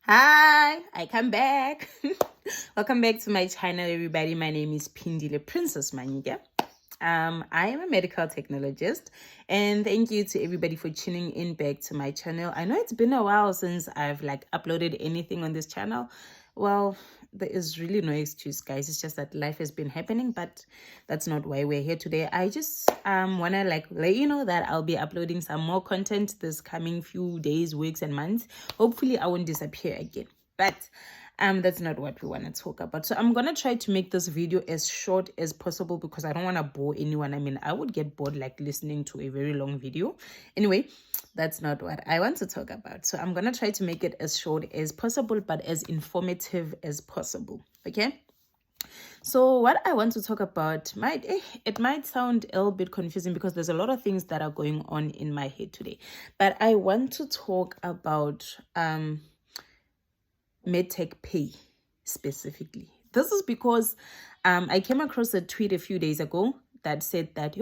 Hi, I come back. Welcome back to my channel, everybody. My name is Pindile Princess Maniga. I am a medical technologist, and thank you to everybody for tuning in back to my channel. I know it's been a while since I've uploaded anything on this channel. Well, there is really no excuse, guys. It's just that life has been happening, but that's not why we're here today. I just want to let you know that I'll be uploading some more content this coming few days, weeks, and months. Hopefully I won't disappear again, but that's not what we want to talk about. So I'm gonna try to make this video as short as possible because I don't want to bore anyone. I mean, I would get bored listening to a very long video. Anyway, that's not what I want to talk about. So I'm gonna try to make it as short as possible but as informative as possible. Okay, so what I want to talk about might sound a little bit confusing because there's a lot of things that are going on in my head today, but I want to talk about medtech pay specifically. This is because I came across a tweet a few days ago that said that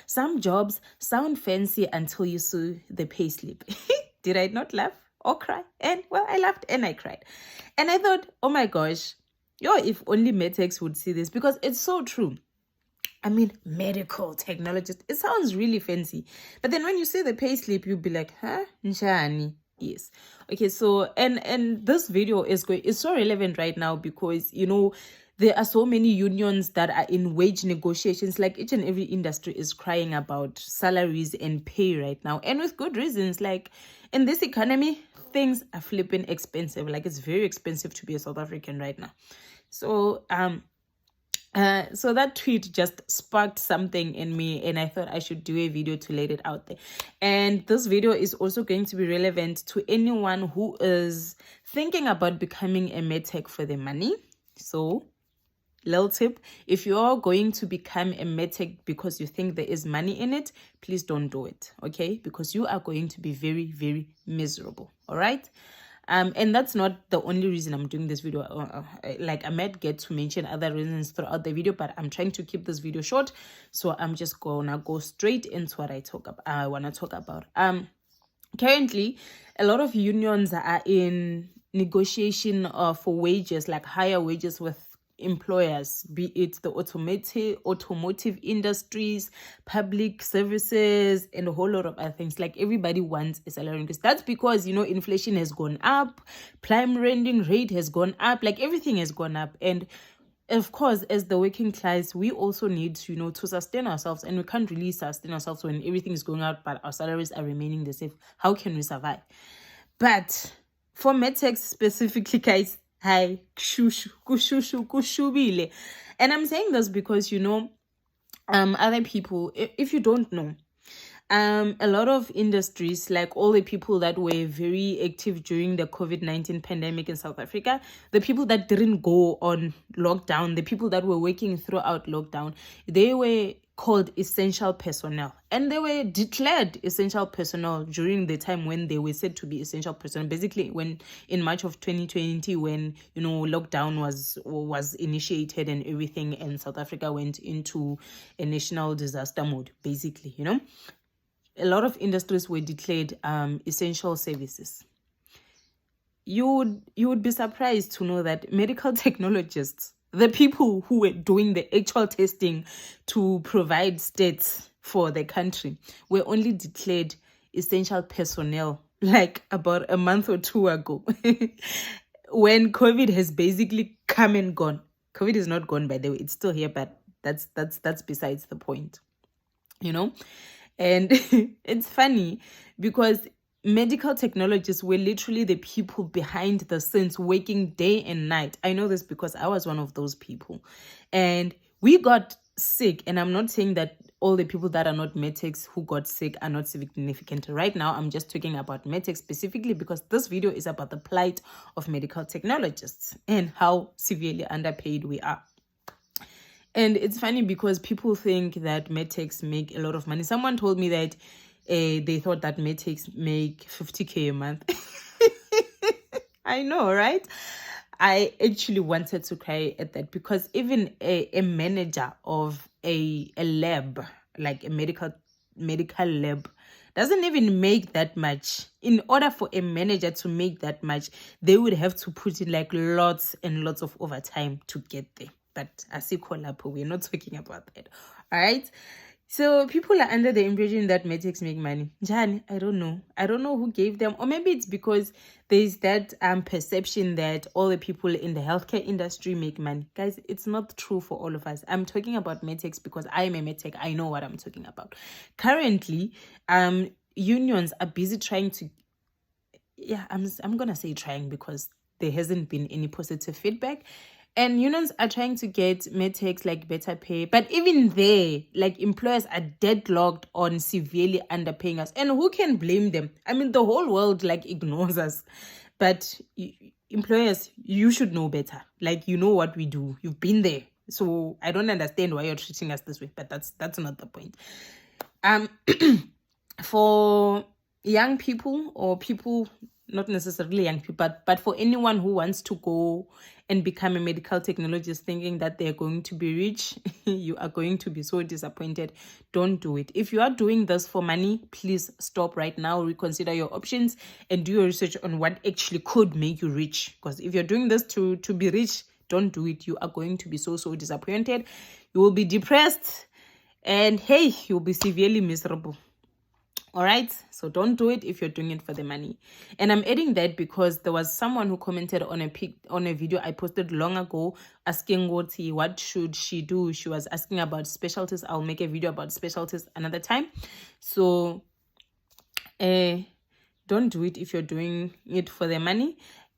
some jobs sound fancy until you see the pay slip. Did I not laugh or cry? And well, I laughed and I cried. And I thought, oh my gosh, if only medtechs would see this, because it's so true. I mean, medical technologist, it sounds really fancy. But then when you see the pay slip, you'll be like, huh? Njani? Yes. Okay, so and this video is so relevant right now because there are so many unions that are in wage negotiations. Like each and every industry is crying about salaries and pay right now, and with good reasons. Like in this economy, things are flipping expensive. Like it's very expensive to be a South African right now. So so that tweet just sparked something in me, and I thought I should do a video to let it out there. And this video is also going to be relevant to anyone who is thinking about becoming a medtech for the money. So little tip, if you're going to become a medtech because you think there is money in it, please don't do it, okay? Because you are going to be very, very miserable. All right. And that's not the only reason I'm doing this video. I might get to mention other reasons throughout the video, but I'm trying to keep this video short, so I'm just gonna go straight into what I want to talk about. Currently, a lot of unions are in negotiation for wages, like higher wages with employers, be it the automotive industries, public services, and a whole lot of other things. Like everybody wants a salary increase. That's because inflation has gone up, prime lending rate has gone up, like everything has gone up. And of course, as the working class, we also need to sustain ourselves, and we can't really sustain ourselves when everything is going up but our salaries are remaining the same. How can we survive? But for medtech specifically, guys, hi, kushubile. And I'm saying this because other people, if you don't know, a lot of industries, like all the people that were very active during the COVID-19 pandemic in South Africa, the people that didn't go on lockdown, the people that were working throughout lockdown, they were called essential personnel, and they were declared essential personnel during the time when they were said to be essential personnel. Basically, when in March of 2020, when lockdown was initiated and everything, and South Africa went into a national disaster mode, basically. A lot of industries were declared essential services. You would be surprised to know that medical technologists, the people who were doing the actual testing to provide stats for the country, were only declared essential personnel like about a month or two ago. When COVID has basically come and gone. COVID is not gone, by the way, it's still here, but that's besides the point. And it's funny because medical technologists were literally the people behind the scenes working day and night. I know this because I was one of those people. And we got sick. And I'm not saying that all the people that are not medtechs who got sick are not significant. Right now, I'm just talking about medtech specifically because this video is about the plight of medical technologists and how severely underpaid we are. And it's funny because people think that medtechs make a lot of money. Someone told me that they thought that medtechs make 50K a month. I know, right? I actually wanted to cry at that because even a manager of a lab, like a medical lab, doesn't even make that much. In order for a manager to make that much, they would have to put in like lots and lots of overtime to get there. But asikholapo, we're not talking about that. All right. So people are under the impression that Medtechs make money. Njani, I don't know. I don't know who gave them, or maybe it's because there's that perception that all the people in the healthcare industry make money. Guys, it's not true for all of us. I'm talking about Medtechs because I am a Medtech. I know what I'm talking about. Currently, unions are busy trying to, I'm gonna say trying because there hasn't been any positive feedback. And unions are trying to get Medtechs like better pay. But even there, like employers are deadlocked on severely underpaying us. And who can blame them? I mean, the whole world like ignores us. But employers, you should know better. Like, you know what we do. You've been there. So I don't understand why you're treating us this way. But that's not the point. For young people or people, not necessarily young people, but for anyone who wants to go and become a medical technologist thinking that they're going to be rich, you are going to be so disappointed. Don't do it. If you are doing this for money, please stop right now, reconsider your options, and do your research on what actually could make you rich. Because if you're doing this to be rich, don't do it. You are going to be so disappointed. You will be depressed, and hey, you'll be severely miserable. All right, so don't do it if you're doing it for the money. And I'm adding that because there was someone who commented on a video I posted long ago asking what should she do. She was asking about specialties. I'll make a video about specialties another time. So don't do it if you're doing it for the money.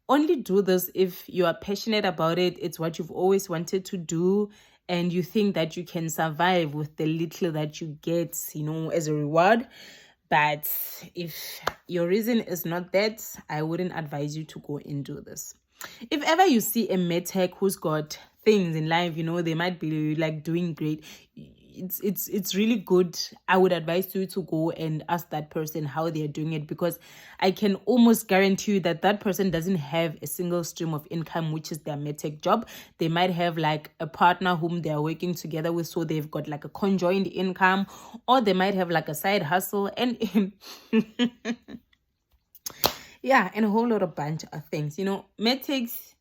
Only do this if you are passionate about it. It's what you've always wanted to do, and you think that you can survive with the little that you get, as a reward. But if your reason is not that, I wouldn't advise you to go and do this. If ever you see a medtech who's got things in life, they might be like doing great, it's really good. I would advise you to go and ask that person how they're doing it, because I can almost guarantee you that that person doesn't have a single stream of income, which is their medtech job. They might have like a partner whom they are working together with, so they've got like a conjoined income, or they might have like a side hustle, and yeah, and a whole lot of bunch of things. Medtechs,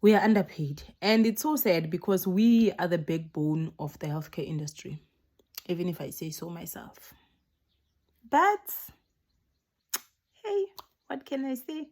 we are underpaid, and it's so sad because we are the backbone of the healthcare industry, even if I say so myself. But hey, what can I say?